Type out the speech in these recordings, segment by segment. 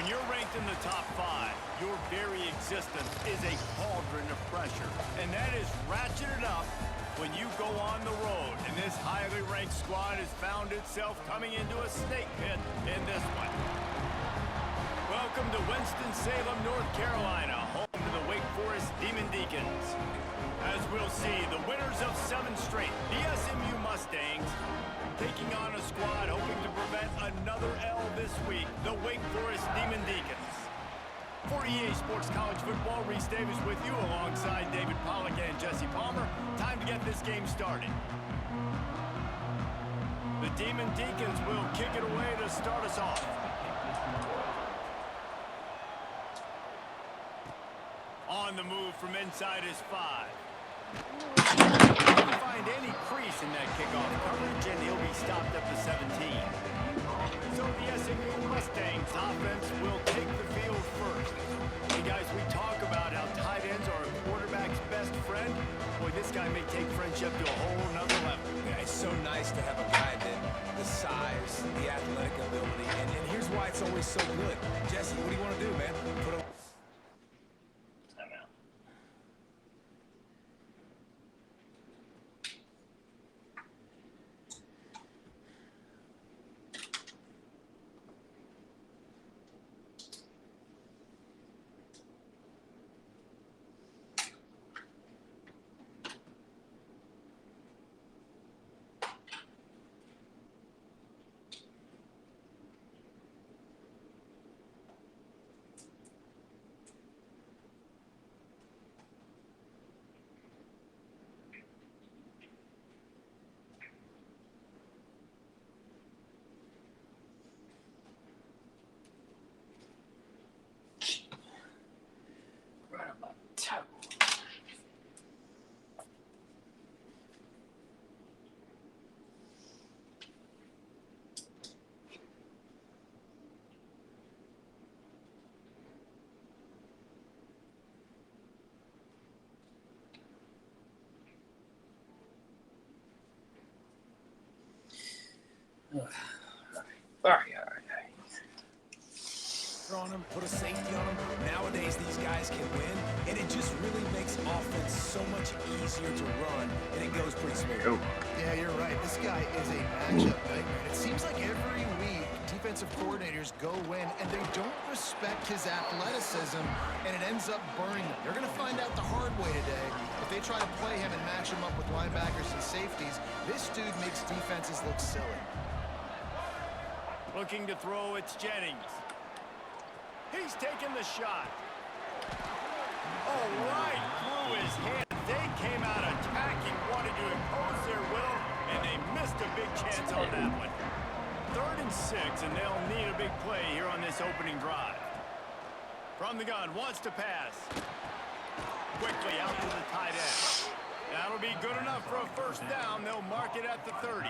When you're ranked in the top 5, your very existence is a cauldron of pressure. And that is ratcheted up when you go on the road. And this highly ranked squad has found itself coming into a snake pit in this one. Welcome to Winston-Salem, North Carolina, home to the Wake Forest Demon Deacons. As we'll see, the winners of 7 straight, the SMU Mustangs, taking on a squad hoping to prevent another L this week, the Wake Forest Demon Deacons. For EA Sports College Football, Reese Davis with you alongside David Pollack and Jesse Palmer. Time to get this game started. The Demon Deacons will kick it away to start us off. On the move from inside his 5. Didn't find any crease in that kickoff coverage, and he'll be stopped up to 17. So the SMU Mustangs offense will take the field first. Hey guys, we talk about how tight ends are a quarterback's best friend. Boy, this guy may take friendship to a whole nother level. Yeah, it's so nice to have a guy that the size, the athletic ability, and here's why it's always so good. Jesse, what do you want to do, man? Put a All right. On him, put a safety on him. Nowadays, these guys can win, and it just really makes offense so much easier to run, and it goes pretty smooth. Oh. Yeah, you're right. This guy is a matchup nightmare. It seems like every week, defensive coordinators go in, and they don't respect his athleticism, and it ends up burning them. They're going to find out the hard way today. If they try to play him and match him up with linebackers and safeties, this dude makes defenses look silly. Looking to throw, it's Jennings. He's taking the shot. Oh, right through his hand. They came out attacking, wanted to impose their will, and they missed a big chance on that one. 3rd and 6, and they'll need a big play here on this opening drive. From the gun, wants to pass. Quickly out to the tight end. That'll be good enough for a first down. They'll mark it at the 30.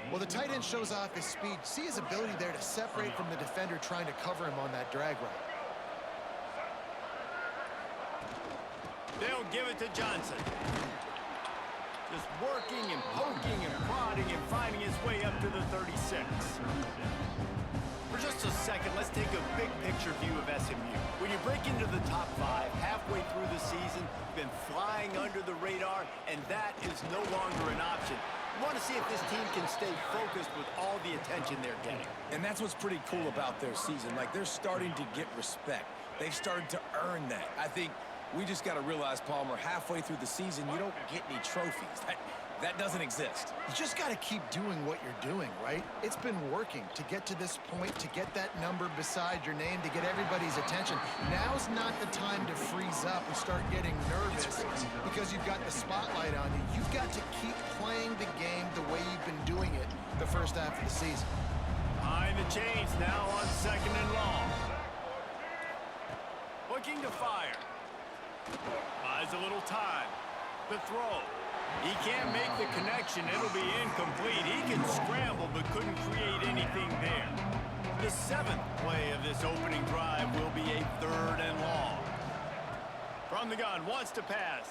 Well, the tight end shows off his speed. See his ability there to separate from the defender trying to cover him on that drag route. They'll give it to Johnson. Just working and poking and prodding and finding his way up to the 36. For just a second, let's take a big picture view of SMU. When you break into the top 5 halfway through the season, you've been flying under the radar, and that is no longer an option. You want to see if this team can stay focused with all the attention they're getting. And that's what's pretty cool about their season. Like, they're starting to get respect. They've started to earn that. I think we just got to realize, Palmer, halfway through the season, you don't get any trophies. That doesn't exist. You just got to keep doing what you're doing, right? It's been working to get to this point, to get that number beside your name, to get everybody's attention. Now's not the time to freeze up and start getting nervous because you've got the spotlight on you. You've got to keep playing the game the way you've been doing it the first half of the season. Behind the chains now on 2nd and long. Looking to fire. Buys a little time. The throw. He can't make the connection. It'll be incomplete. He can scramble but couldn't create anything there. The 7th play of this opening drive will be a 3rd and long. From the gun, wants to pass.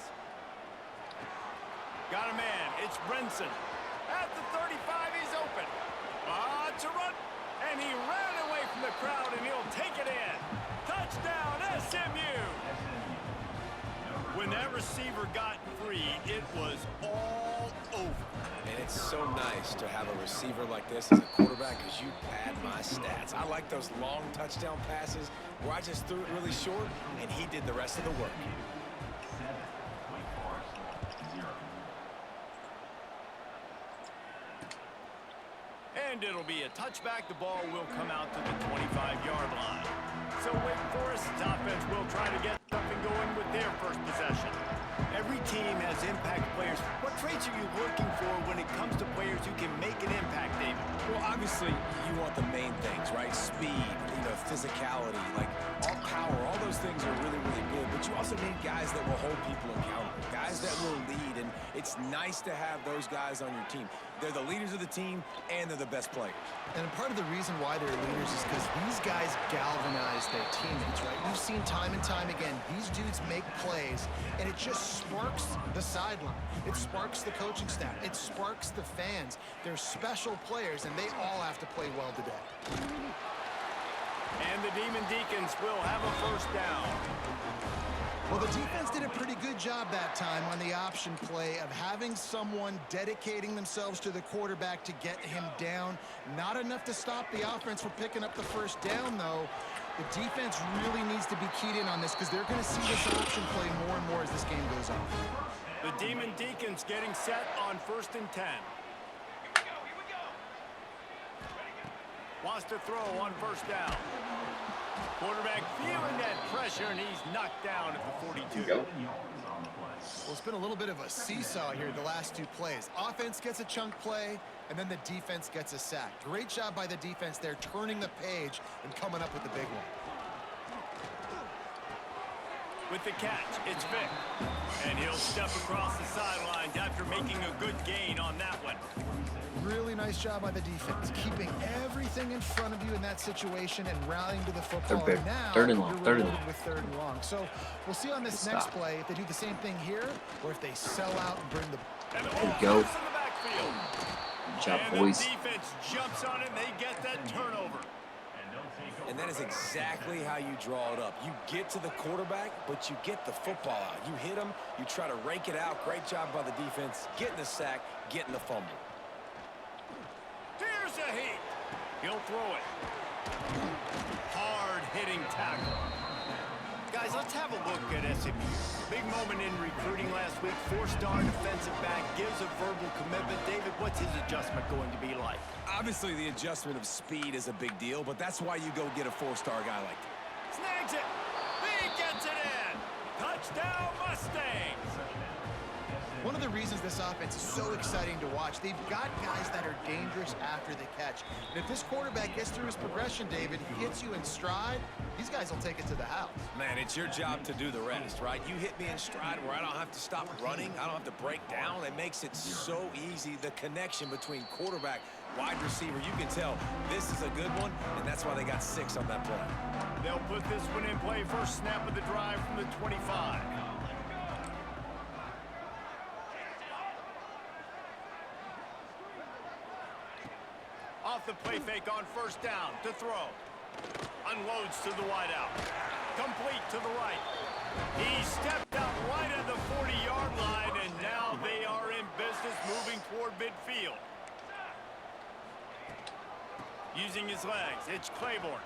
Got a man. It's Brinson. At the 35, he's open. To run. And he ran away from the crowd, and he'll take it in. Touchdown, SMU! When that receiver got free, it was all over. And it's so nice to have a receiver like this as a quarterback because you pad my stats. I like those long touchdown passes where I just threw it really short, and he did the rest of the work. And it'll be a touchback. The ball will come out to the 25-yard line. So Wake Forest's offense will try to get something going with their first possession. Every team has impact players. What traits are you looking for when it comes to players who can make an impact, David? Well, obviously, you want the main things, right? Speed, physicality, like all power, all those things are really, really good. But you also need guys that will hold people accountable, guys that will lead. And it's nice to have those guys on your team. They're the leaders of the team, and they're the best players. And part of the reason why they're leaders is because these guys galvanize their teammates, right? We've seen time and time again, these dudes make plays, and it just sparks the sideline. It sparks the coaching staff. It sparks the fans. They're special players, and they all have to play well today. And the Demon Deacons will have a first down. Well, the defense did a pretty good job that time on the option play of having someone dedicating themselves to the quarterback to get him down. Not enough to stop the offense from picking up the first down, though. The defense really needs to be keyed in on this because they're going to see this option play more and more as this game goes on. The Demon Deacons getting set on 1st and 10. Wants to throw on first down. Quarterback feeling that pressure, and he's knocked down at the 42. Well, it's been a little bit of a seesaw here the last two plays. Offense gets a chunk play, and then the defense gets a sack. Great job by the defense there, turning the page and coming up with the big one. With the catch, it's Vic. And he'll step across the sidelines after making a good gain on that one. Really nice job by the defense, keeping everything in front of you in that situation and rallying to the football. Third, now third and long, you're third and rewarded long. with 3rd and long. So we'll see on this next play if they do the same thing here or if they sell out and bring the... And the There you ball go. goes in the backfield. Good job, And boys. the defense jumps on it, and they get that turnover. And that is exactly how you draw it up. You get to the quarterback, but you get the football out. You hit him, you try to rake it out. Great job by the defense, getting the sack, getting the fumble. Here's a heat. He'll throw it. Hard-hitting tackle. Guys, let's have a look at SMU. Big moment in recruiting last week. 4-star defensive back gives a verbal commitment. David, what's his adjustment going to be like? Obviously, the adjustment of speed is a big deal, but that's why you go get a 4-star guy like that. Snags it. He gets it in. Touchdown, Mustangs. One of the reasons this offense is so exciting to watch, they've got guys that are dangerous after the catch. And if this quarterback gets through his progression, David, he hits you in stride, these guys will take it to the house. Man, it's your job to do the rest, right? You hit me in stride where I don't have to stop running. I don't have to break down. It makes it so easy. The connection between quarterback, wide receiver, you can tell this is a good one, and that's why they got 6 on that play. They'll put this one in play. First snap of the drive from the 25. Off the play fake on first down to throw. Unloads to the wideout. Complete to the right. He stepped out right at the 40-yard line, and now they are in business moving toward midfield. Using his legs, it's Claiborne.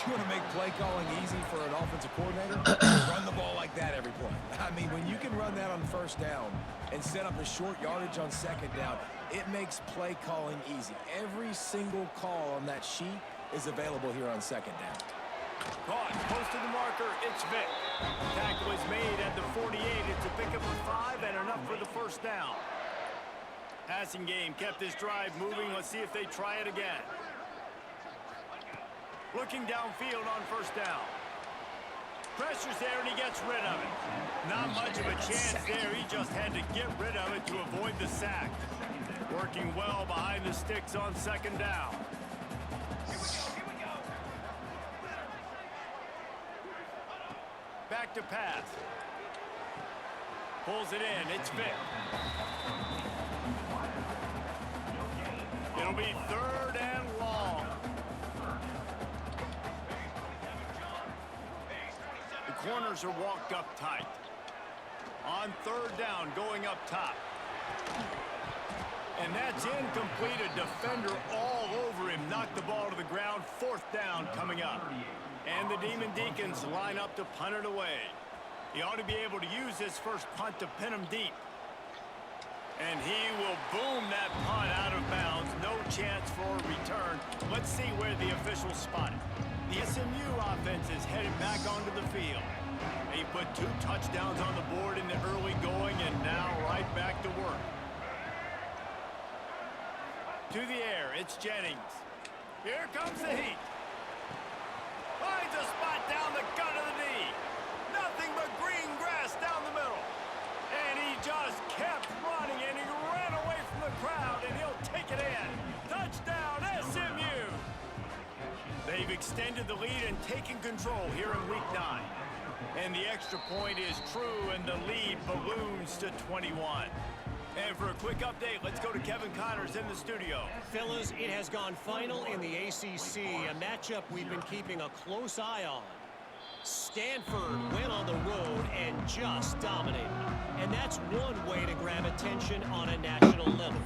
You want to make play calling easy for an offensive coordinator? Run the ball like that every play. I mean, when you can run that on first down and set up a short yardage on second down, it makes play calling easy. Every single call on that sheet is available here on second down. Caught, close to the marker, it's Vic. Tackle is made at the 48. It's a pickup of 5 and enough for the first down. Passing game kept this drive moving. Let's see if they try it again. Looking downfield on first down. Pressure's there, and he gets rid of it. Not much of a chance there. He just had to get rid of it to avoid the sack. Working well behind the sticks on second down. Back to pass. Pulls it in. It's Vic. It'll be 3rd and long. The corners are walked up tight. On 3rd down, going up top. And that's incomplete. A defender all over him. Knocked the ball to the ground. 4th down coming up. And the Demon Deacons line up to punt it away. He ought to be able to use this first punt to pin him deep. And he will boom that punt out of bounds. No chance for a return. Let's see where the officials spot it. The SMU offense is headed back onto the field. They put 2 touchdowns on the board in the early going and now right back to work. To the air, it's Jennings. Here comes the heat. Finds a spot down the gut of the knee. Nothing but green grass down the middle. And he just kept running, and he ran away from the crowd, and he'll take it in. Touchdown, SMU! They've extended the lead and taken control here in Week 9. And the extra point is true, and the lead balloons to 21. And for a quick update, let's go to Kevin Connors in the studio. Fellas, it has gone final in the ACC, a matchup we've been keeping a close eye on. Stanford went on the road and just dominated. And that's one way to grab attention on a national level.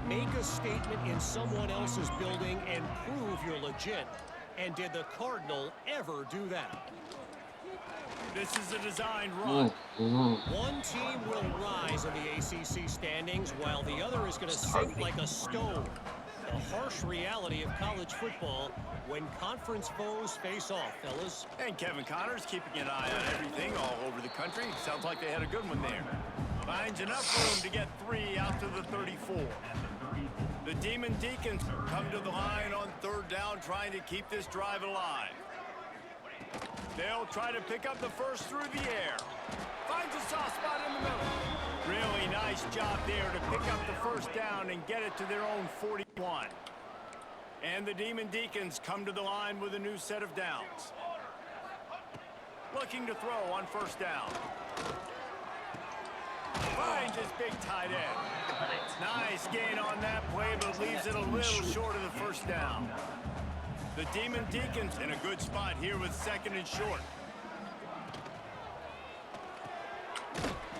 Make a statement in someone else's building and prove you're legit. And did the Cardinal ever do that? This is a designed run. One team will rise in the ACC standings while the other is going to sink like a stone. The harsh reality of college football when conference foes face off, fellas. And Kevin Connors keeping an eye on everything all over the country. Sounds like they had a good one there. Finds enough room to get 3 out to the 34. The Demon Deacons come to the line on 3rd down, trying to keep this drive alive. They'll try to pick up the first through the air. Finds a soft spot in the middle. Really nice job there to pick up the first down and get it to their own 41. And the Demon Deacons come to the line with a new set of downs. Looking to throw on 1st down. Finds his big tight end. Nice gain on that play, but leaves it a little short of the 1st down. The Demon Deacons in a good spot here with 2nd and short.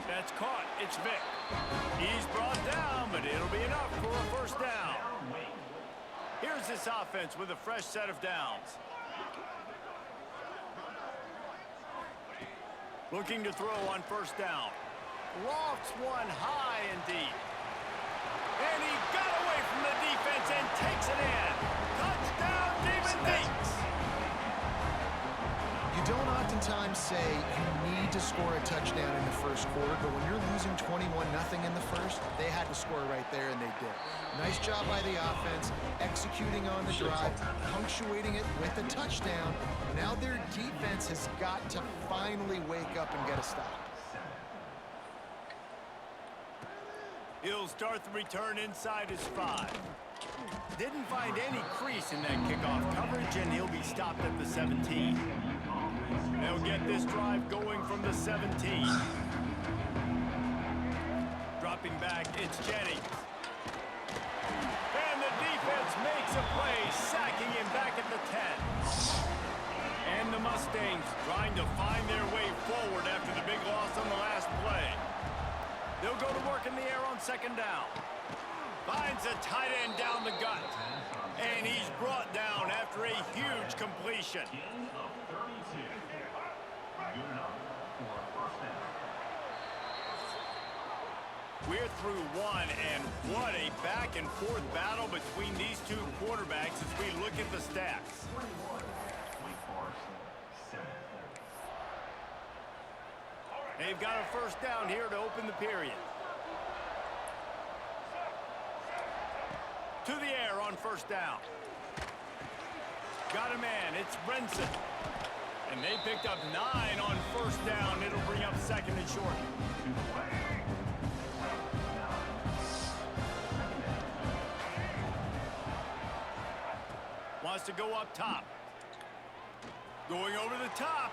That's caught. It's Vic. He's brought down, but it'll be enough for a 1st down. Here's this offense with a fresh set of downs. Looking to throw on 1st down. Lofts one high and deep. And he got away from the defense and takes it in. Touchdown, Demon Deacons! You don't oftentimes say you need to score a touchdown in the 1st quarter, but when you're losing 21-0 in the 1st, they had to score right there, and they did. Nice job by the offense, executing on the drive, punctuating it with a touchdown. Now their defense has got to finally wake up and get a stop. He'll start the return inside his 5. Didn't find any crease in that kickoff coverage, and he'll be stopped at the 17. They'll get this drive going from the 17. Dropping back, it's Jennings. And the defense makes a play, sacking him back at the 10. And the Mustangs trying to find their way forward after the big loss on the last play. They'll go to work in the air on 2nd down. Finds a tight end down the gut. And he's brought down after a huge completion. We're through 1, and what a back-and-forth battle between these 2 quarterbacks as we look at the stats. They've got a 1st down here to open the period. To the air on 1st down. Got a man, it's Brinson. And they picked up 9 on 1st down. It'll bring up 2nd and short. Wants to go up top. Going over the top.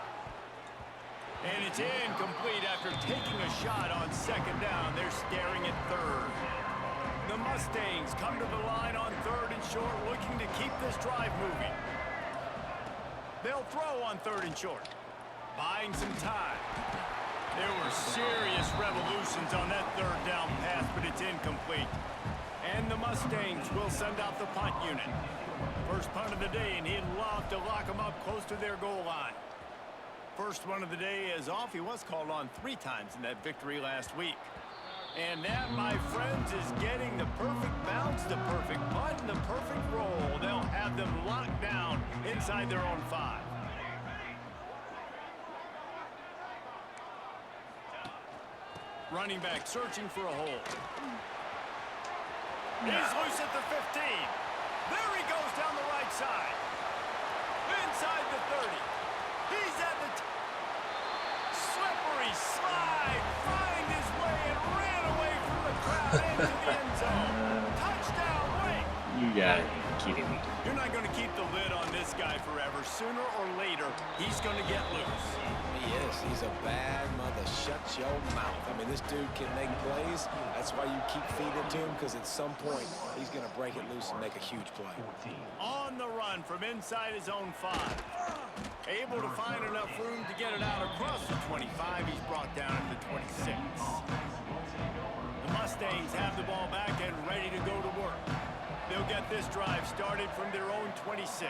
And it's incomplete after taking a shot on 2nd down. They're staring at 3rd. The Mustangs come to the line on 3rd and short, looking to keep this drive moving. They'll throw on 3rd and short, buying some time. There were serious revolutions on that 3rd down pass, but it's incomplete. And the Mustangs will send out the punt unit. First punt of the day, and he'd love to lock them up close to their goal line. First one of the day is off. He was called on 3 times in that victory last week. And that, my friends, is getting the perfect bounce, the perfect punt, and the perfect roll. They'll have them locked down inside their own 5. Running back searching for a hole. He's loose at the 15. There he goes down the right side. Inside the 30. He's at the slippery slide. Find his way and ran away from the crowd into the end zone. Touchdown, Wake. You gotta be kidding me. You're not going to keep the lid on this guy forever. Sooner or later, he's going to get loose. He is. He's a bad mother. Shut your mouth. I mean, this dude can make plays. That's why you keep feeding to him, because at some point, he's going to break it loose and make a huge play. On the run from inside his own 5. Able to find enough room to get it out across the 25. He's brought down at the 26. The Mustangs have the ball back and ready to go to work. They'll get this drive started from their own 26.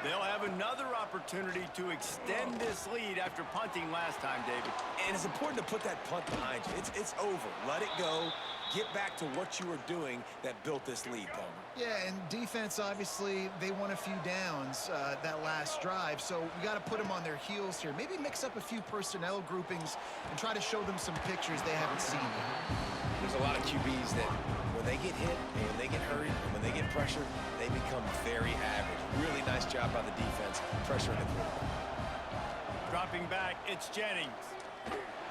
They'll have another opportunity to extend this lead after punting last time, David. And it's important to put that punt behind you. It's over. Let it go. Get back to what you were doing that built this lead, Palmer. Yeah, and defense, obviously, they won a few downs that last drive, so we got to put them on their heels here. Maybe mix up a few personnel groupings and try to show them some pictures they haven't seen yet. There's a lot of QBs that when they get hit, and when they get hurried, and when they get pressured, they become very average. Really nice job by the defense pressuring the quarterback. Dropping back, it's Jennings.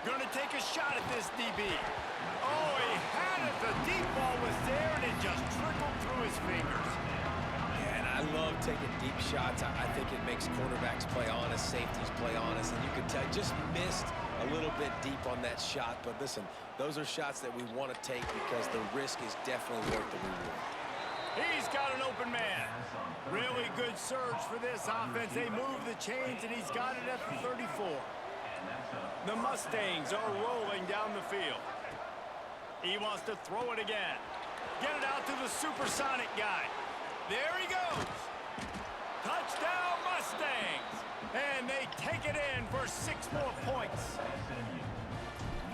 Gonna take a shot at this DB. Oh, he had it. The deep ball was there, and it just trickled through his fingers. Yeah, and I love taking deep shots. I think it makes quarterbacks play honest, safeties play honest, and you can tell just missed a little bit deep on that shot. But listen, those are shots that we want to take because the risk is definitely worth the reward. He's got an open man. Really good surge for this offense. They move the chains, and he's got it at the 34. The Mustangs are rolling down the field. He wants to throw it again. Get it out to the supersonic guy. There he goes. Touchdown, Mustangs. And they take it in for 6 more points.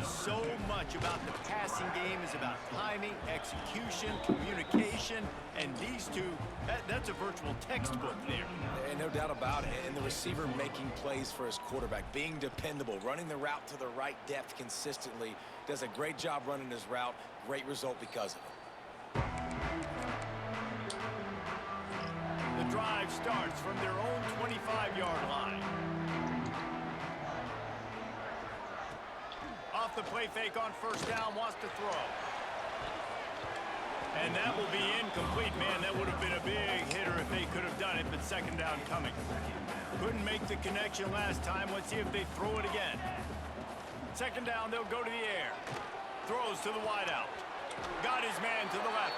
So much about the passing game is about timing, execution, communication, and these two, that's a virtual textbook there. And no doubt about it. And the receiver making plays for his quarterback, being dependable, running the route to the right depth consistently, does a great job running his route. Great result because of it. The drive starts from their own 25-yard line. Off the play fake on first down, wants to throw. And that will be incomplete, man. That would have been a big hitter if they could have done it, but second down coming. Couldn't make the connection last time. Let's see if they throw it again. Second down, they'll go to the air. Throws to the wideout. Got his man to the left.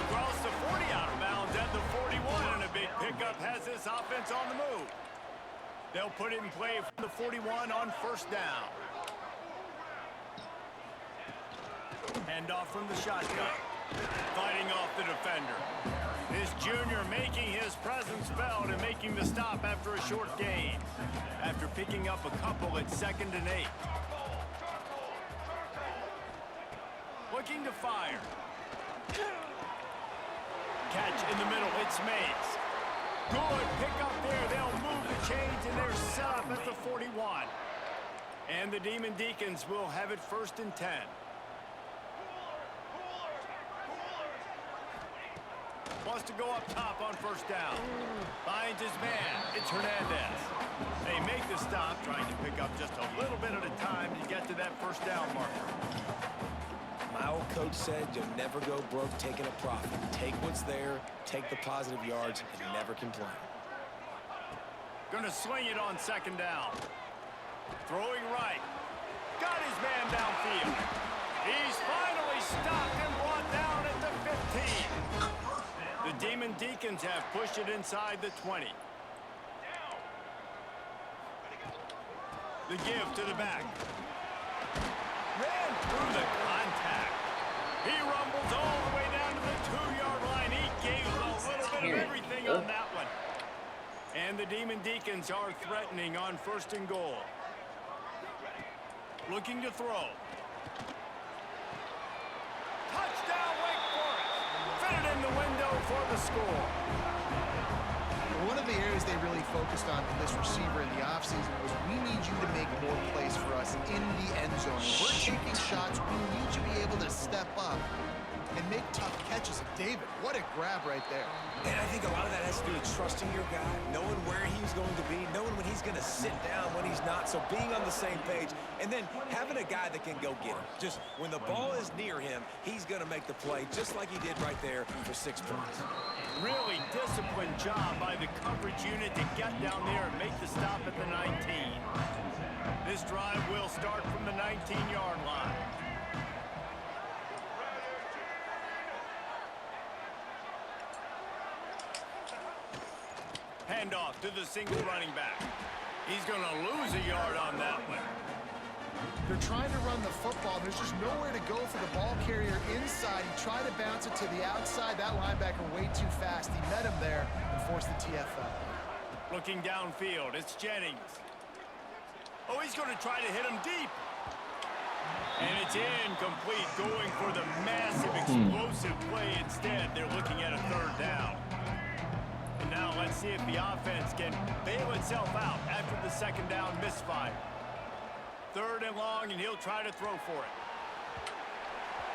Across the 40 out of bounds at the 41, and a big pickup has this offense on the move. They'll put it in play from the 41 on first down. Handoff from the shotgun. Fighting off the defender. This junior making his presence felt and making the stop after a short gain. After picking up a couple at 2nd and 8. Looking to fire. Catch in the middle. It's Mays. Good pick up there. They'll move the chains, and they're set up at the 41. And the Demon Deacons will have it 1st and 10. Wants to go up top on first down. Finds his man. It's Hernandez. They make the stop, trying to pick up just a little bit at a time to get to that first down marker. My old coach said you'll never go broke taking a profit. Take what's there, take the positive yards, and never complain. Gonna swing it on second down. Throwing right. Got his man downfield. He's finally stopped and brought down at the 15. The Demon Deacons have pushed it inside the 20. The give to the back. Ran through the contact. He rumbles all the way down to the 2-yard line. He gave a little bit of everything on that one. And the Demon Deacons are threatening on 1st and goal. Looking to throw. Touchdown, Wake Forest. Fitted in the window for the score. One of the areas they really focused on with this receiver in the offseason was we need you to make more plays for us in the end zone. We're taking shots. We need you to be able to step up and make tough catches. And David, what a grab right there. And I think a lot of that has to do with trusting your guy, knowing where he's going to be, knowing when he's going to sit down, when he's not. So being on the same page, and then having a guy that can go get him. Just when the ball is near him, he's going to make the play, just like he did right there for 6 points. Really disciplined job by the coverage unit to get down there and make the stop at the 19. This drive will start from the 19-yard line. Handoff to the single running back. He's going to lose a yard on that one. They're trying to run the football. There's just nowhere to go for the ball carrier inside. He tried to bounce it to the outside. That linebacker way too fast. He met him there and forced the TFL. Looking downfield, it's Jennings. Oh, he's going to try to hit him deep. And it's incomplete, going for the massive explosive play instead. They're looking at a 3rd down. And now let's see if the offense can bail itself out after the 2nd down misfire. 3rd and long, and he'll try to throw for it.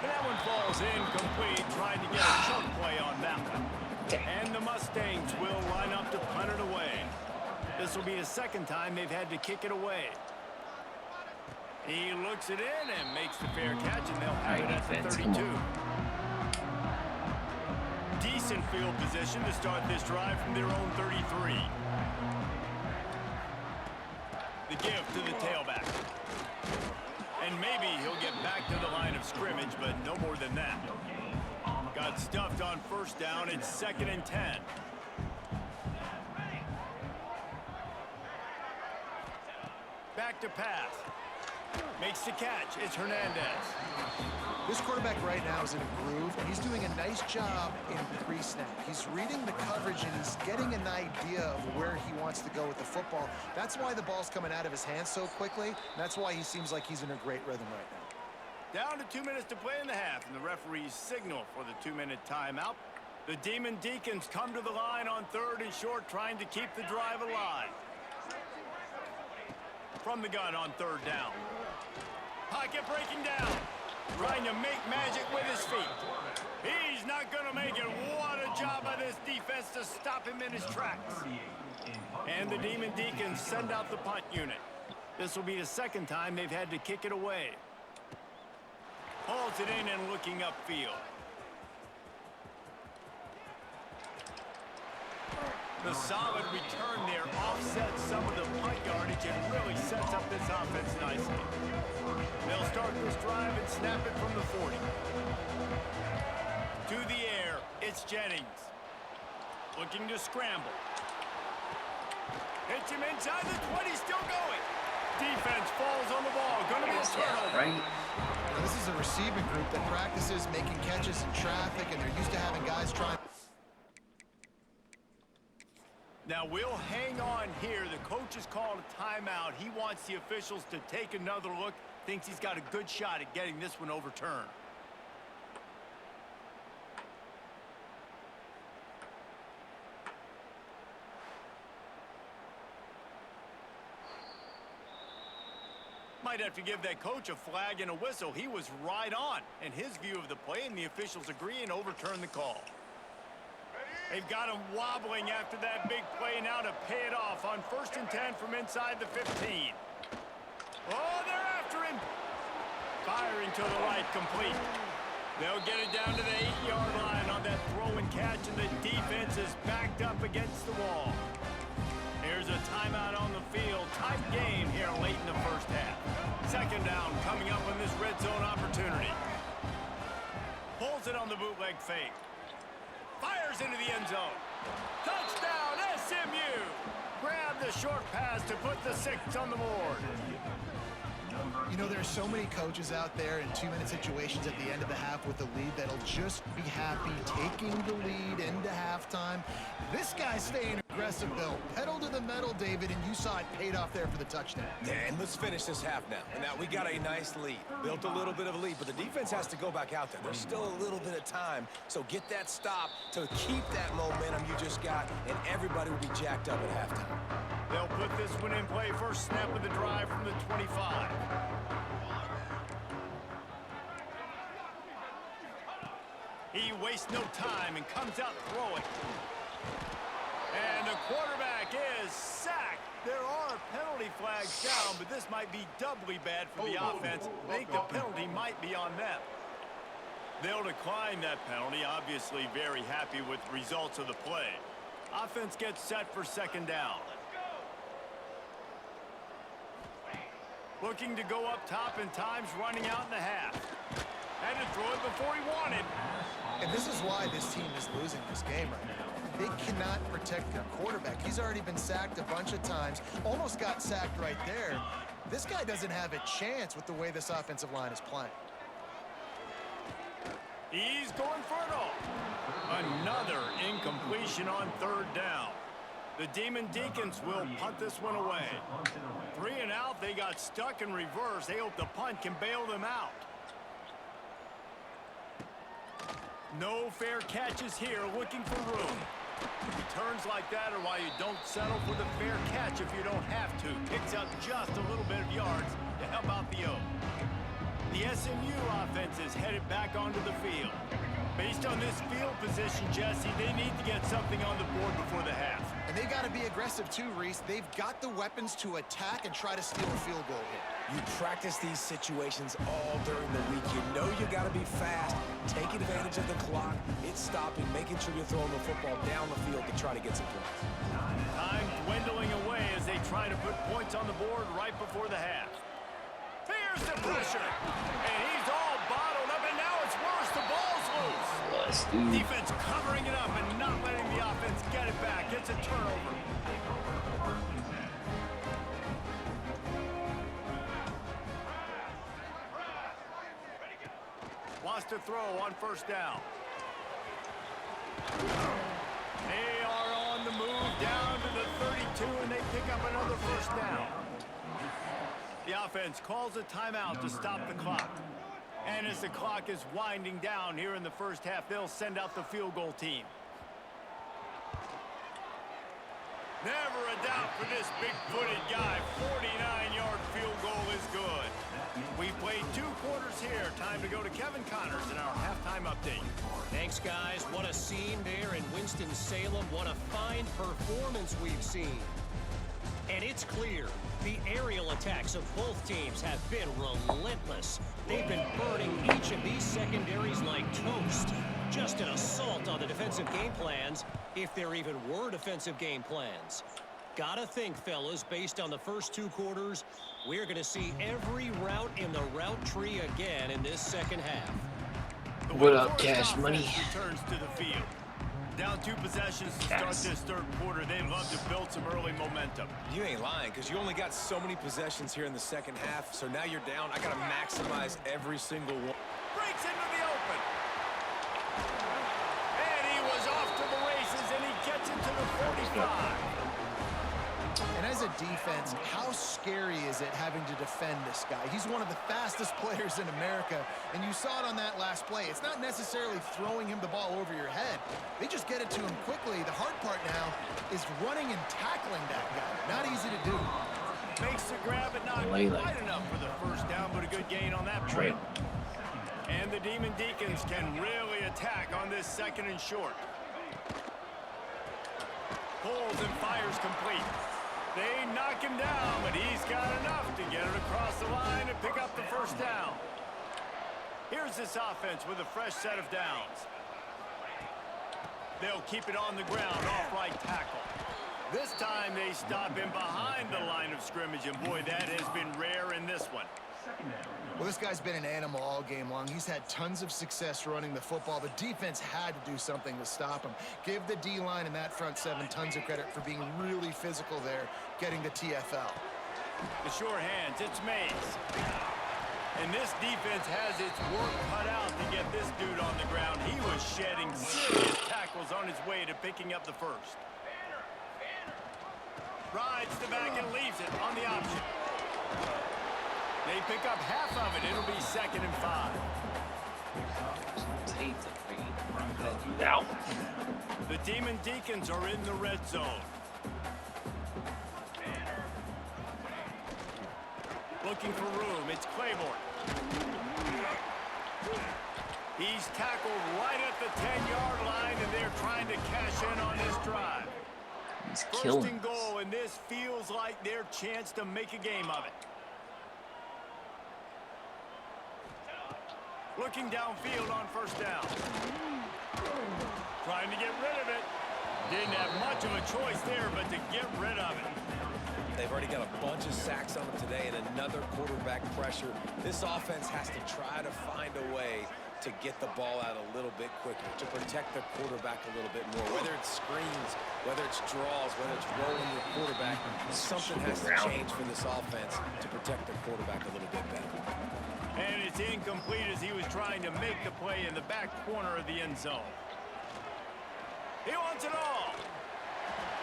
And that one falls incomplete, trying to get a chunk play on that one. And the Mustangs will line up to punt it away. This will be the 2nd time they've had to kick it away. He looks it in and makes the fair catch, and they'll have it at the 32. Decent field position to start this drive from their own 33. The give to the tailback. And maybe he'll get back to the line of scrimmage, but no more than that. Got stuffed on 1st down. It's 2nd and 10. Back to pass. Makes the catch. It's Hernandez. This quarterback right now is in a groove, and he's doing a nice job in pre-snap. He's reading the coverage, and he's getting an idea of where he wants to go with the football. That's why the ball's coming out of his hands so quickly, and that's why he seems like he's in a great rhythm right now. Down to 2 minutes to play in the half, and the referees signal for the 2-minute timeout. The Demon Deacons come to the line on 3rd and short, trying to keep the drive alive. From the gun on 3rd down. Pocket breaking down. Trying to make magic with his feet. He's not going to make it. What a job by this defense to stop him in his tracks. And the Demon Deacons send out the punt unit. This will be the 2nd time they've had to kick it away. Hauls it in and looking upfield. The solid return there offsets some of the punt yardage and really sets up this offense nicely. They'll start this drive and snap it from the 40. To the air, it's Jennings. Looking to scramble. Hits him inside the 20, still going. Defense falls on the ball. Going to be a turnover. Right. Now, this is a receiving group that practices making catches in traffic, and they're used to having guys trying. Now we'll hang on here. The coach has called a timeout. He wants the officials to take another look. Thinks he's got a good shot at getting this one overturned. Might have to give that coach a flag and a whistle. He was right on in his view of the play, and the officials agree and overturn the call. They've got him wobbling after that big play now to pay it off on 1st and 10 from inside the 15. Oh, they're after him. Firing to the right, complete. They'll get it down to the 8-yard line on that throw and catch, and the defense is backed up against the wall. Here's a timeout on the field. Tight game here late in the 1st half. 2nd down coming up on this red zone opportunity. it on the bootleg fake. Fires into the end zone. Touchdown, SMU! Grab the short pass to put the 6 on the board. You know, there's so many coaches out there in 2-minute situations at the end of the half with the lead that'll just be happy taking the lead into halftime. This guy's staying aggressive, though. Pedal to the metal, David, and you saw it paid off there for the touchdown. Yeah, and let's finish this half now. And now we got a nice lead. Built a little bit of a lead, but the defense has to go back out there. There's still a little bit of time, so get that stop to keep that momentum you just got, and everybody will be jacked up at halftime. They'll put this one in play. First snap of the drive from the 25. He wastes no time and comes out throwing. And the quarterback is sacked. There are penalty flags down, but this might be doubly bad for the offense. I think the penalty might be on them. They'll decline that penalty, obviously very happy with the results of the play. Offense gets set for second down. Looking to go up top, and time's running out in the half. Had to throw it before he wanted. And this is why this team is losing this game right now. They cannot protect their quarterback. He's already been sacked a bunch of times. Almost got sacked right there. This guy doesn't have a chance with the way this offensive line is playing. He's going for it all. Another incompletion on third down. The Demon Deacons will punt this one away. 3 and out. They got stuck in reverse. They hope the punt can bail them out. No fair catches here, looking for room. Returns like that are why you don't settle for the fair catch if you don't have to. Picks up just a little bit of yards to help out the O. The SMU offense is headed back onto the field. Based on this field position, Jesse, they need to get something on the board before the half. And they got to be aggressive too, Reese. They've got the weapons to attack and try to steal a field goal here. You practice these situations all during the week. You know you got to be fast, take advantage of the clock, it's stopping, making sure you're throwing the football down the field to try to get some points. Time dwindling away as they try to put points on the board right before the half. Here's the pressure, and he's all bottled up, and now it's worse. The ball's loose. Defense covering it up and not letting the offense get it back. It's a turnover. Wants to throw on first down. They are on the move down to the 32, and they pick up another first down. The offense calls a timeout to stop the clock. And as the clock is winding down here in the first half, they'll send out the field goal team. Never a doubt for this big-footed guy. 49-yard field goal is good. We played 2 quarters here. Time to go to Kevin Connors in our halftime update. Thanks, guys. What a scene there in Winston-Salem. What a fine performance we've seen. And it's clear, the aerial attacks of both teams have been relentless. They've been burning each of these secondaries like toast. Just an assault on the defensive game plans, if there even were defensive game plans. Gotta think, fellas, based on the first 2 quarters, we're going to see every route in the route tree again in this second half. What up, Cash Money? Returns to the field. Down 2 possessions to start this third quarter. They'd love to build some early momentum. You ain't lying, because you only got so many possessions here in the second half, so now you're down. I got to maximize every single one. Breaks into the open. And he was off to the races, and he gets it to the 45. And as a defense, how scary is it having to defend this guy? He's one of the fastest players in America, and you saw it on that last play. It's not necessarily throwing him the ball over your head. They just get it to him quickly. The hard part now is running and tackling that guy. Not easy to do. Makes the grab, but not quite enough for the first down, but a good gain on that play. And the Demon Deacons can really attack on this second and short. Pulls and fires complete. They knock him down, but he's got enough to get it across the line and pick up the first down. Here's this offense with a fresh set of downs. They'll keep it on the ground off right tackle. This time they stop him behind the line of scrimmage, and boy, that has been rare in this one. Well, this guy's been an animal all game long. He's had tons of success running the football. The defense had to do something to stop him. Give the D-line and that front seven tons of credit for being really physical there, getting the TFL. The sure hands, it's Mays. And this defense has its work cut out to get this dude on the ground. He was shedding serious tackles on his way to picking up the first. Rides the back and leaves it on the option. They pick up half of it. It'll be 2nd and 5. The Demon Deacons are in the red zone. Looking for room. It's Claiborne. He's tackled right at the 10-yard line, and they're trying to cash in on this drive. He's First killing and goal, and this feels like their chance to make a game of it. Looking downfield on first down. Trying to get rid of it. Didn't have much of a choice there, but to get rid of it. They've already got a bunch of sacks on them today and another quarterback pressure. This offense has to try to find a way to get the ball out a little bit quicker, to protect the quarterback a little bit more. Whether it's screens, whether it's draws, whether it's rolling your quarterback, something has to change for this offense to protect the quarterback a little bit better. And it's incomplete as he was trying to make the play in the back corner of the end zone. He wants it all.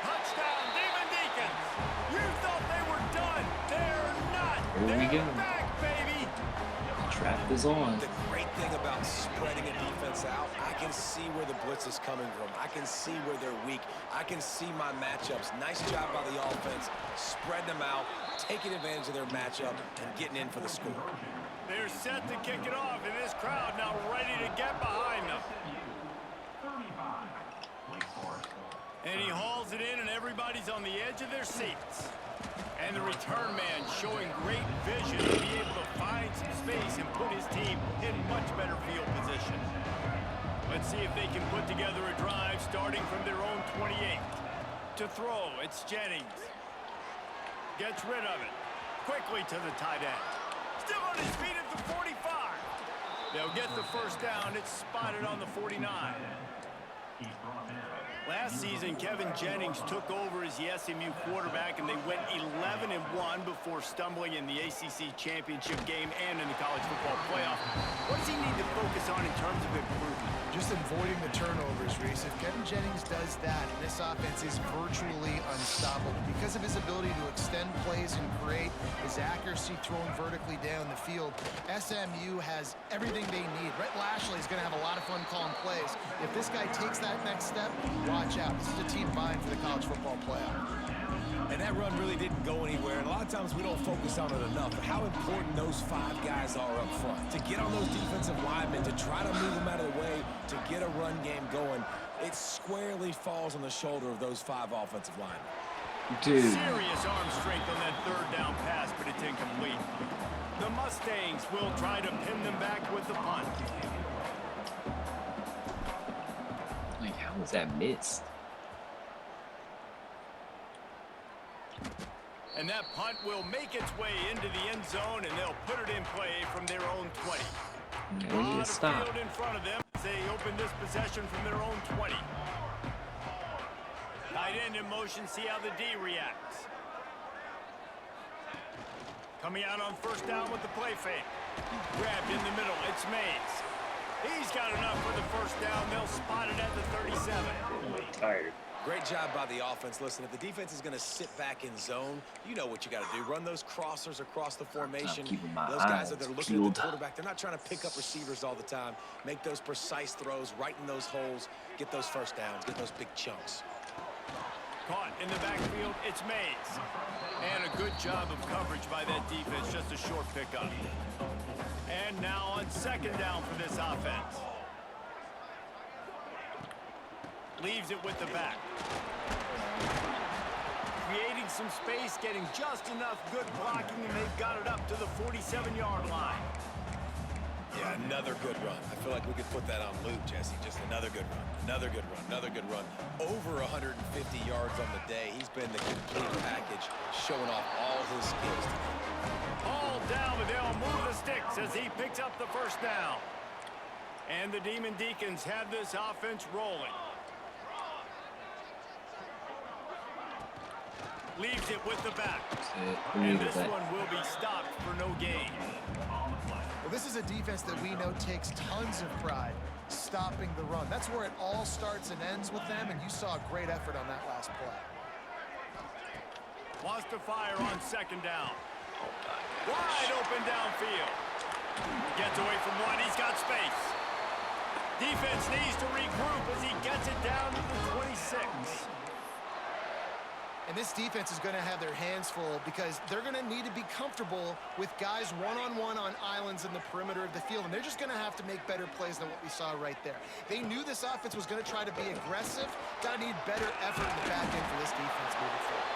Touchdown, Demon Deacons. You thought they were done. They're not. Here we They're go. back, baby. Trap is on. The great thing about spreading a defense out, I can see where the blitz is coming from. I can see where they're weak. I can see my matchups. Nice job by the offense. Spread them out, taking advantage of their matchup, and getting in for the score. They're set to kick it off, and this crowd now ready to get behind them. And he hauls it in, and everybody's on the edge of their seats. And the return man showing great vision to be able to find some space and put his team in much better field position. Let's see if they can put together a drive starting from their own 28. To throw, it's Jennings. Gets rid of it. Quickly to the tight end. Still on his feet at the 45. They'll get the first down. It's spotted on the 49. Last season, Kevin Jennings took over as the SMU quarterback, and they went 11-1 before stumbling in the ACC championship game and in the college football playoff. What does he need to focus on in terms of improvement? Just avoiding the turnovers, Reese. If Kevin Jennings does that, this offense is virtually unstoppable. Because of his ability to extend plays and create, his accuracy throwing vertically down the field, SMU has everything they need. Rhett Lashley is going to have a lot of fun calling plays. If this guy takes that next step, watch out. This is a team vying for the college football playoff. And that run really didn't go anywhere. And a lot of times we don't focus on it enough. But how important those 5 guys are up front. To get on those defensive linemen, to try to move them out of the way, to get a run game going, it squarely falls on the shoulder of those 5 offensive linemen. Dude. Serious arm strength on that third down pass, but it's incomplete. The Mustangs will try to pin them back with the punt. Like, how was that missed? And that punt will make its way into the end zone, and they'll put it in play from their own 20. We need to Lot stop. of field in front of them as they open this possession from their own 20. Tight end in motion, see how the D reacts. Coming out on first down with the play fake. Grabbed in the middle, it's Mays. He's got enough for the first down. They'll spot it at the 37. Tired. Great job by the offense. Listen, if the defense is going to sit back in zone, you know what you got to do. Run those crossers across the formation. keeping my Those guys eyes that are looking peeled. at the quarterback, they're not trying to pick up receivers all the time. Make those precise throws, right in those holes, get those first downs, get those big chunks. Caught in the backfield, it's Mays. And a good job of coverage by that defense, just a short pickup. And now on second down for this offense. Leaves it with the back. Creating some space, getting just enough good blocking, and they've got it up to the 47-yard line. Yeah, another good run. I feel like we could put that on loop, Jesse. Just another good run, another good run, another good run. Over 150 yards on the day. He's been the complete package, showing off all his skills today. All down, but they'll move the sticks as he picks up the first down. And the Demon Deacons have this offense rolling. Leaves it with the back. And this one will be stopped for no gain. Well, this is a defense that we know takes tons of pride stopping the run. That's where it all starts and ends with them, and you saw a great effort on that last play. Wants to fire on second down. Wide open downfield. Gets away from one. He's got space. Defense needs to regroup as he gets it down to the 26. And this defense is going to have their hands full because they're going to need to be comfortable with guys one-on-one on islands in the perimeter of the field. And they're just going to have to make better plays than what we saw right there. They knew this offense was going to try to be aggressive. Got to need better effort in the back end for this defense moving forward.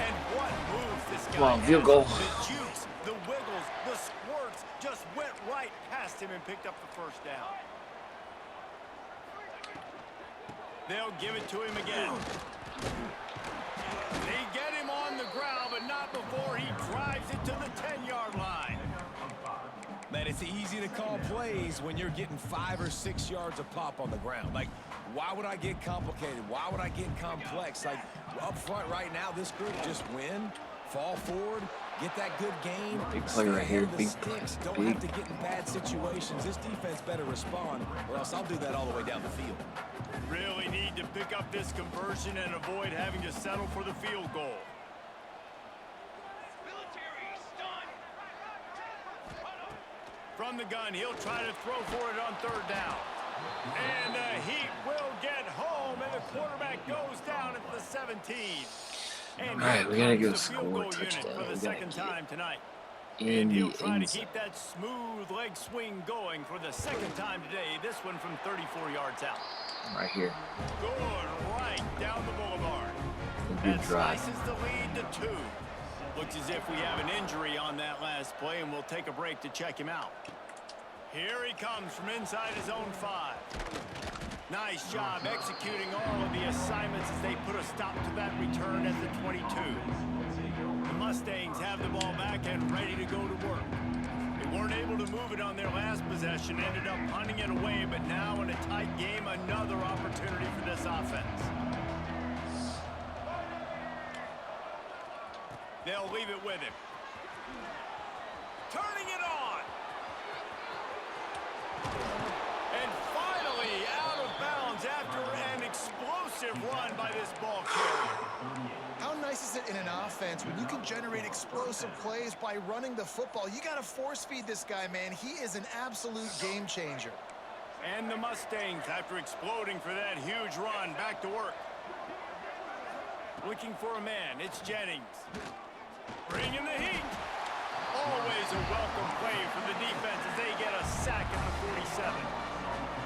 And what moves this guy Wow, field goal. The juice, the wiggles, the squirts just went right past him and picked up the first down. They'll give it to him again. They get him on the ground, but not before he drives it to the 10-yard line. Man, it's easy to call plays when you're getting 5 or 6 yards of pop on the ground. Like, why would I get complicated? Why would I get complex? Like, up front right now, this group just win, fall forward, get that good gain. Big play right here, big play. Don't have to get in bad situations. This defense better respond, or else I'll do that all the way down the field. Really need to pick up this conversion and avoid having to settle for the field goal. From the gun, he'll try to throw for it on third down. And the Heat will get home, and the quarterback goes down at the 17. And all right, we gotta go the field score a goal unit touchdown. for the We second gotta time tonight. in And he'll the try to end zone. keep that smooth leg swing going for the second time today. This one from 34 yards out. Right here. Going right down the boulevard. Good That drive. slices the lead to 2. Looks as if we have an injury on that last play, and we'll take a break to check him out. Here he comes from inside his own 5. Nice job executing all of the assignments as they put a stop to that return at the 22. The Mustangs have the ball back and ready to go to work. They weren't able to move it on their last possession, ended up punting it away, but now in a tight game, another opportunity for this offense. They'll leave it with him. Turning it on. And finally out of bounds after an explosive run by this ball carrier. How nice is it in an offense when you can generate explosive plays by running the football? You got to force feed this guy, man. He is an absolute game changer. And the Mustangs, after exploding for that huge run, back to work. Looking for a man, it's Jennings. Bringing the heat. Always a welcome play for the defense as they get a sack at the 47.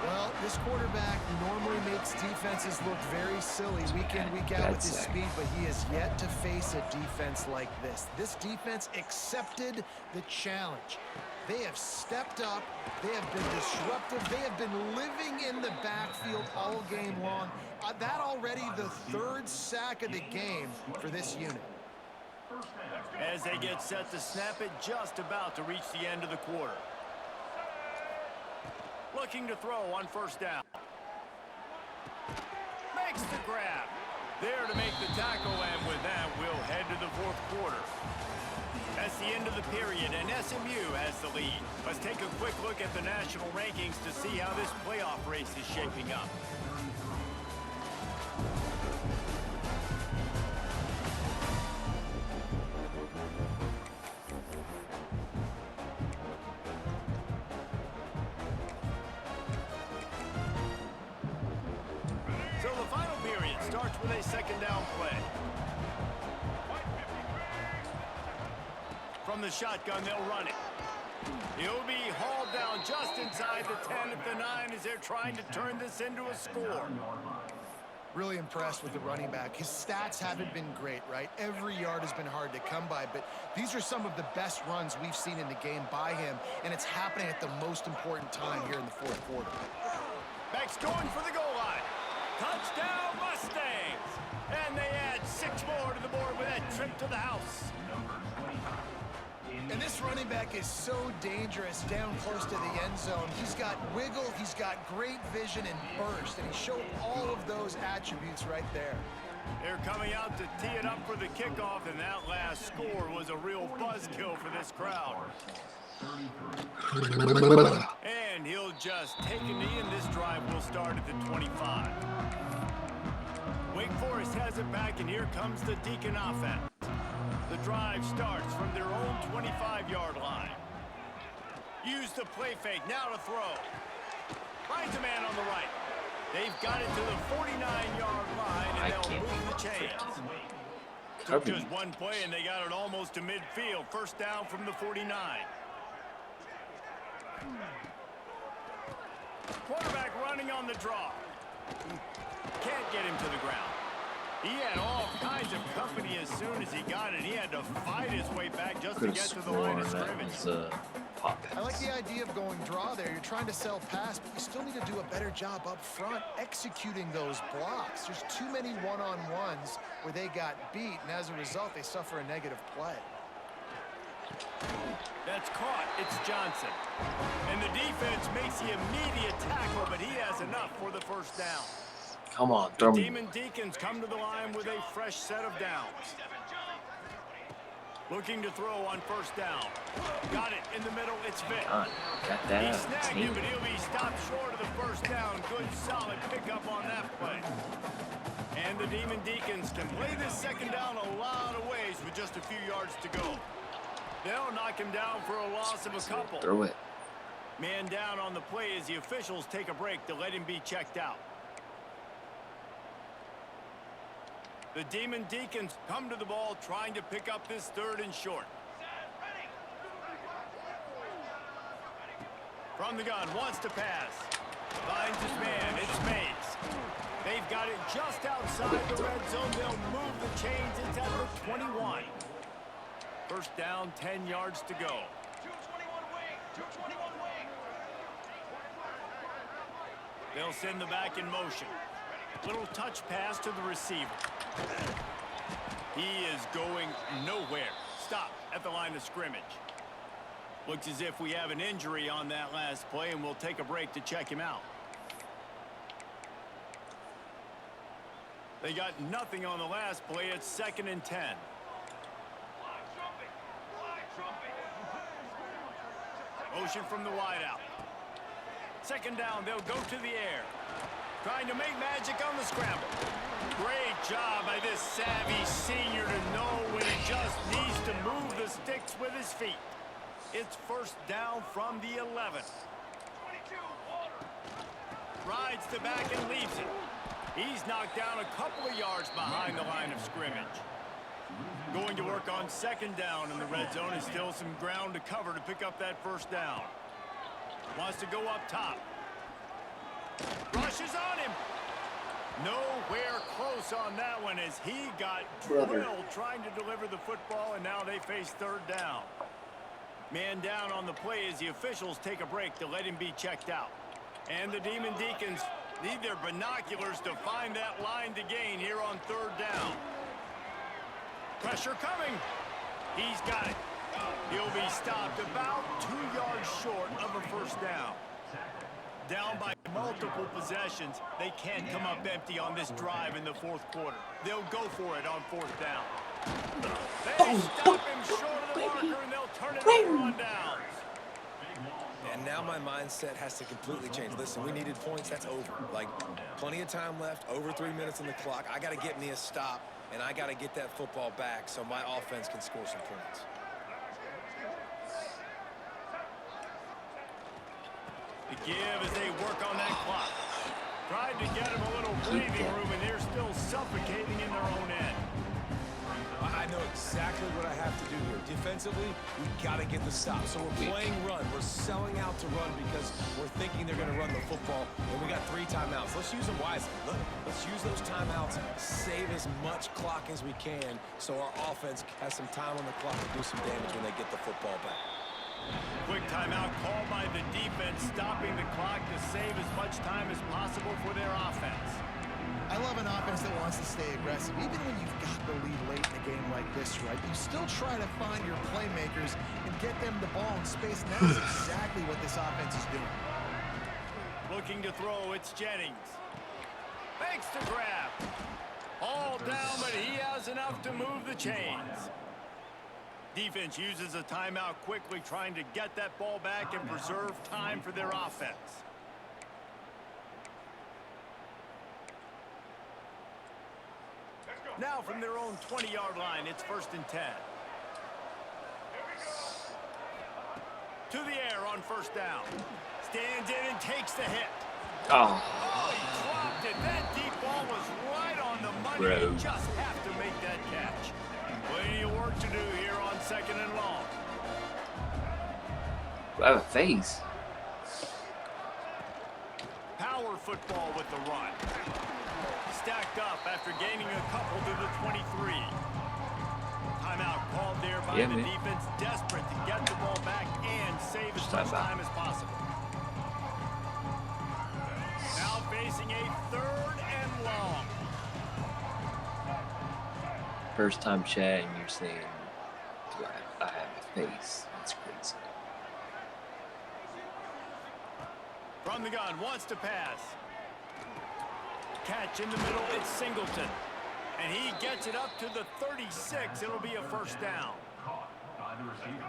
Well, this quarterback normally makes defenses look very silly week in, week out with his speed, but he has yet to face a defense like this. This defense accepted the challenge. They have stepped up. They have been disruptive. They have been living in the backfield all game long. That already the 3rd sack of the game for this unit. As they get set to snap it, just about to reach the end of the quarter. Looking to throw on first down. Makes the grab. There to make the tackle, and with that, we'll head to the 4th quarter. That's the end of the period, and SMU has the lead. Let's take a quick look at the national rankings to see how this playoff race is shaping up. So the final period starts with a second down play. From the shotgun, they'll run it. He'll be hauled down just inside the 10 at the 9 as they're trying to turn this into a score. Really impressed with the running back. His stats haven't been great, right? Every yard has been hard to come by, but these are some of the best runs we've seen in the game by him, and it's happening at the most important time here in the fourth quarter. Backs going for the goal line. Touchdown, Mustangs! And they add 6 more to the board with that trip to the house. And this running back is so dangerous down close to the end zone. He's got wiggle, he's got great vision and burst, and he showed all of those attributes right there. They're coming out to tee it up for the kickoff, and that last score was a real buzzkill for this crowd. And he'll just take a knee, and this drive will start at the 25. Wake Forest has it back, and here comes the Deacon offense. The drive starts from their own 25-yard line. Use the play fake, now to throw. Finds a man on the right. They've got it to the 49-yard line, and they'll move the chains. Took just one play, and they got it almost to midfield. First down from the 49. Quarterback running on the draw. Can't get him to the ground. He had all kinds of company as soon as he got it. He had to fight his way back just to get to the line of scrimmage. I like the idea of going draw there. You're trying to sell pass, but you still need to do a better job up front executing those blocks. There's too many one-on-ones where they got beat, and as a result, they suffer a negative play. That's caught. It's Johnson. And the defense makes the immediate tackle, but he has enough for the first down. Come on, throw me. Demon Deacons come to the line with a fresh set of downs. Looking to throw on first down. Got it in the middle. It's Vic. Got that. He snagged it, but he'll be stopped short of the first down. Good, solid pickup on that play. And the Demon Deacons can play this second down a lot of ways with just a few yards to go. They'll knock him down for a loss of a couple. Throw it. Man down on the play as the officials take a break to let him be checked out. The Demon Deacons come to the ball trying to pick up this 3rd and short. From the gun, wants to pass. Finds his man, it's Mays. They've got it just outside the red zone. They'll move the chains. It's at the 21. First down, 10 yards to go. They'll send the back in motion. Little touch pass to the receiver. He is going nowhere. Stop at the line of scrimmage. Looks as if we have an injury on that last play, and we'll take a break to check him out. They got nothing on the last play. It's 2nd and 10. Motion from the wideout. Second down, they'll go to the air. Trying to make magic on the scramble. Great job by this savvy senior to know when he just needs to move the sticks with his feet. It's first down from the 11. Rides the back and leaves it. He's knocked down a couple of yards behind the line of scrimmage. Going to work on second down in the red zone. Is still some ground to cover to pick up that first down. Wants to go up top. Rushes on him. Nowhere close on that one as he got drilled trying to deliver the football, and now they face third down. Man down on the play as the officials take a break to let him be checked out. And the Demon Deacons need their binoculars to find that line to gain here on third down. Pressure coming. He's got it. He'll be stopped about 2 yards short of a first down. Down by multiple possessions, they can't come up empty on this drive in the fourth quarter. They'll go for it on fourth down. They stop him short of the marker, and they'll turn it over on downs. And now my mindset has to completely change. Listen, we needed points. That's over. Like, plenty of time left, over 3 minutes on the clock. I got to get me a stop, and I got to get that football back so my offense can score some points. To give as they work on that clock. Tried to get him a little breathing room, and they're still suffocating in their own end. I know exactly what I have to do here. Defensively, we got to get the stop. So we're playing run. We're selling out to run because we're thinking they're going to run the football, and we got 3 timeouts. Let's use them wisely. Look, let's use those timeouts, save as much clock as we can so our offense has some time on the clock to do some damage when they get the football back. Quick timeout called by the defense, stopping the clock to save as much time as possible for their offense. I love an offense that wants to stay aggressive. Even when you've got the lead late in a game like this, right, you still try to find your playmakers and get them the ball in space. And that's exactly what this offense is doing. Looking to throw, it's Jennings. Makes the grab. All down, but he has enough to move the chains. Defense uses a timeout quickly, trying to get that ball back and preserve time for their offense. Now from their own 20-yard line, it's 1st and 10. To the air on 1st down. Stands in and takes the hit. Oh, Oh, he dropped it. That deep ball was right on the money. Bro. You just have to make that catch. Plenty of work to do here on 2nd and long. I have a face. Power football with the run. Stacked up after gaining a couple to the 23. Timeout called there by the defense, desperate to get the ball back and save as much time as possible. Now facing a 3rd and long. First time chat and you're saying, do I have a face? That's crazy. From the gun, wants to pass. Catch in the middle, it's Singleton. And he gets it up to the 36. It'll be a 1st down.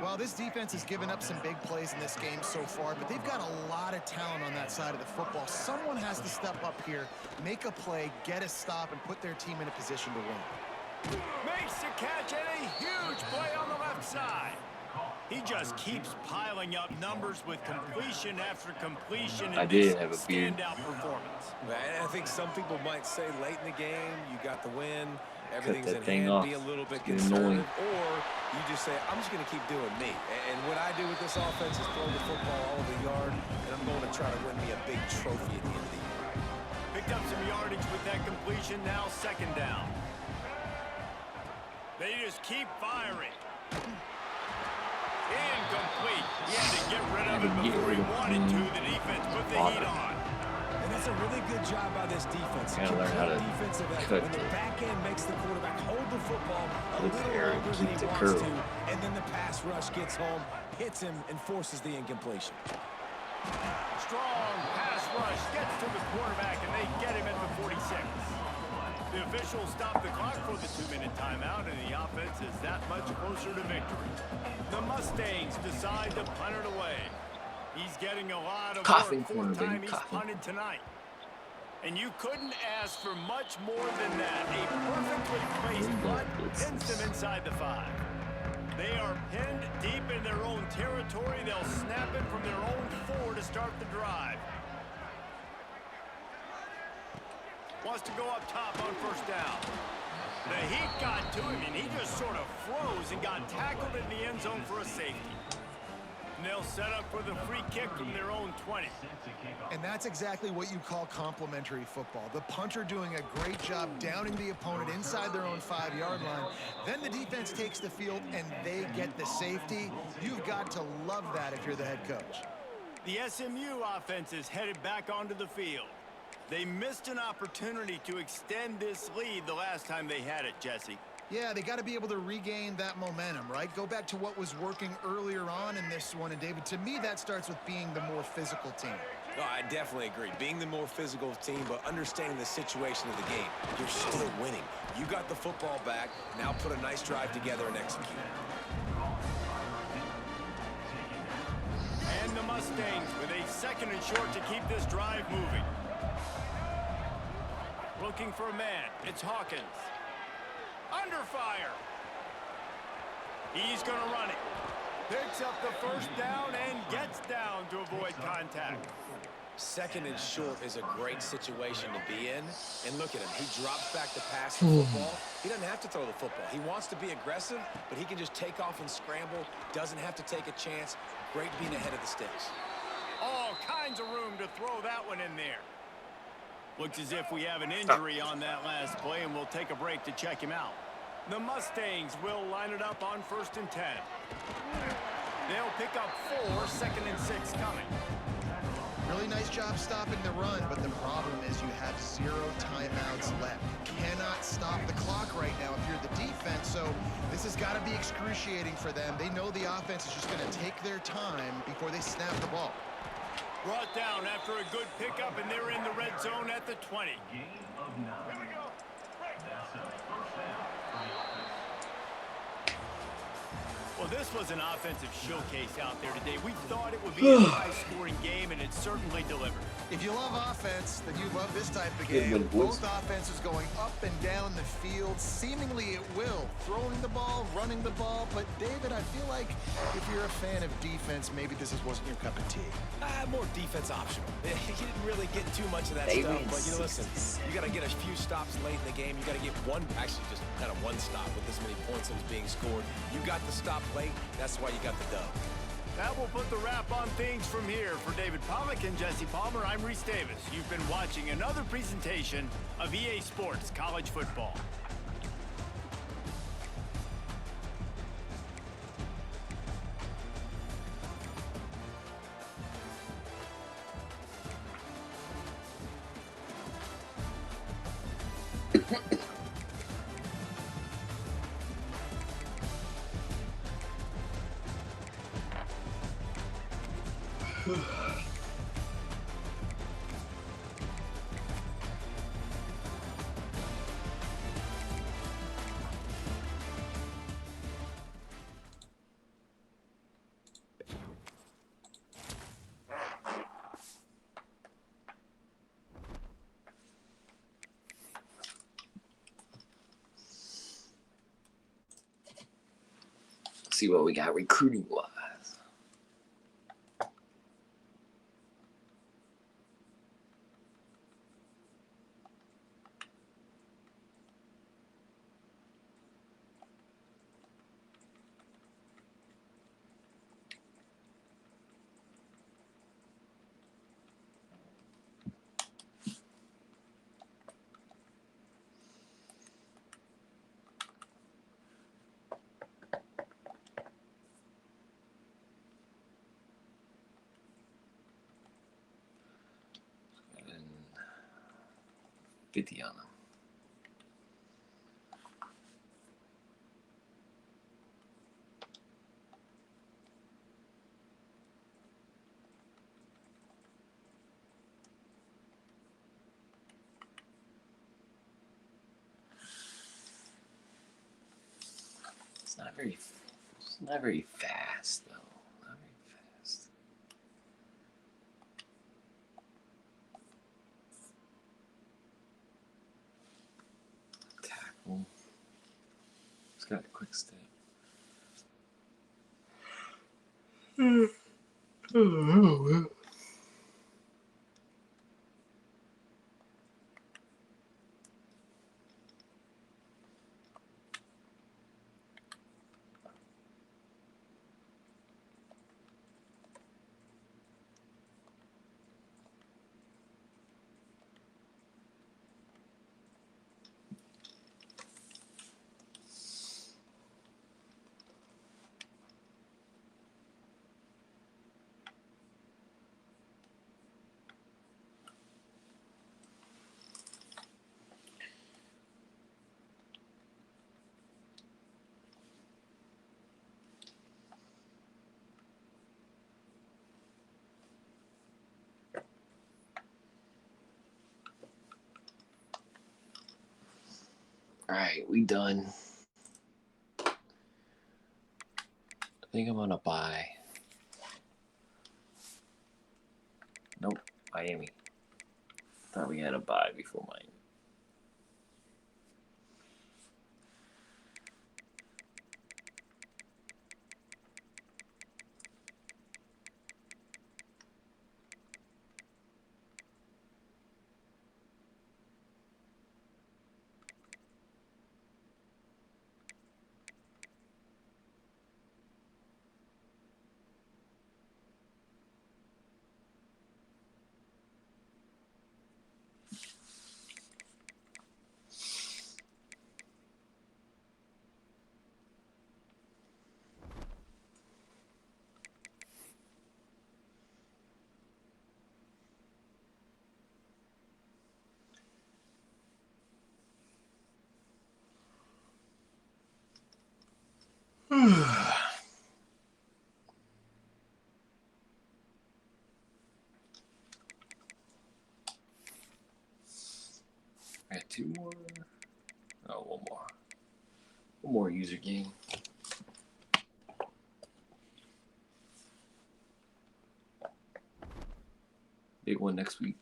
Well, this defense has given up some big plays in this game so far, but they've got a lot of talent on that side of the football. Someone has to step up here, make a play, get a stop, and put their team in a position to win. Makes the catch and a huge play on the left side. He just keeps piling up numbers with completion after completion in this standout performance. I think some people might say late in the game, you got the win, everything's in hand, be a little bit conservative, or you just say, I'm just going to keep doing me. And what I do with this offense is throw the football all over the yard, and I'm going to try to win me a big trophy at the end of the year. Picked up some yardage with that completion, now 2nd down. They just keep firing. Incomplete. He had to get rid of it before he wanted to. The defense put the heat on. And that's a really good job by this defense. Gotta learn how to defensive cut effort. When the it. back end makes the quarterback hold the football a Look little there, longer keep than he the wants curl. to, and then the pass rush gets home, hits him, and forces the incompletion. Strong pass rush gets to the quarterback, and they get him at the 46. The officials stop the clock for the 2-minute timeout, and the offense is that much closer to victory. The Mustangs decide to punt it away. He's getting a lot of Coughing work fourth corner, time baby, he's coughing. punted tonight. And you couldn't ask for much more than that. A perfectly placed punt pins them inside the 5. They are pinned deep in their own territory. They'll snap it from their own 4 to start the drive. Wants to go up top on 1st down. The heat got to him, and he just sort of froze and got tackled in the end zone for a safety. And they'll set up for the free kick from their own 20. And that's exactly what you call complementary football. The punter doing a great job downing the opponent inside their own 5-yard line. Then the defense takes the field, and they get the safety. You've got to love that if you're the head coach. The SMU offense is headed back onto the field. They missed an opportunity to extend this lead the last time they had it, Jesse. Yeah, they got to be able to regain that momentum, right? Go back to what was working earlier on in this one. And, David, to me, that starts with being the more physical team. No, I definitely agree. Being the more physical team, but understanding the situation of the game. You're still winning. You got the football back. Now put a nice drive together and execute. And the Mustangs with a 2nd and short to keep this drive moving. Looking for a man. It's Hawkins. Under fire. He's going to run it. Picks up the 1st down and gets down to avoid contact. Second and short is a great situation to be in. And look at him. He drops back to pass the football. He doesn't have to throw the football. He wants to be aggressive, but he can just take off and scramble. Doesn't have to take a chance. Great being ahead of the sticks. All kinds of room to throw that one in there. Looks as if we have an injury on that last play, and we'll take a break to check him out. The Mustangs will line it up on 1st and 10. They'll pick up 4, 2nd and 6 coming. Really nice job stopping the run, but the problem is you have 0 timeouts left. Cannot stop the clock right now if you're the defense, so this has got to be excruciating for them. They know the offense is just going to take their time before they snap the ball. Brought down after a good pickup, and they're in the red zone at the 20. Well, this was an offensive showcase out there today. We thought it would be a high-scoring game, and it certainly delivered. If you love offense, then you love this type of game. Both offenses going up and down the field, seemingly at will. Throwing the ball, running the ball. But, David, I feel like if you're a fan of defense, maybe this wasn't your cup of tea. More defense optional. He didn't really get too much of that stuff. But, you know, listen, you got to get a few stops late in the game. You got to get actually just kind of one stop with this many points that was being scored. You got the stop late. That's why you got the dub. That will put the wrap on things from here. For David Pollack and Jesse Palmer, I'm Reese Davis. You've been watching another presentation of EA Sports College Football. See what we got recruiting wise. And 50 on them. It's not very fast though. Not very fast. Tackle. It's got a quick step. All right, we done. I think I'm gonna buy. Nope, Miami. Thought we had a buy before Miami. I got 2 more. Oh, 1 more. 1 more user game. Big one next week.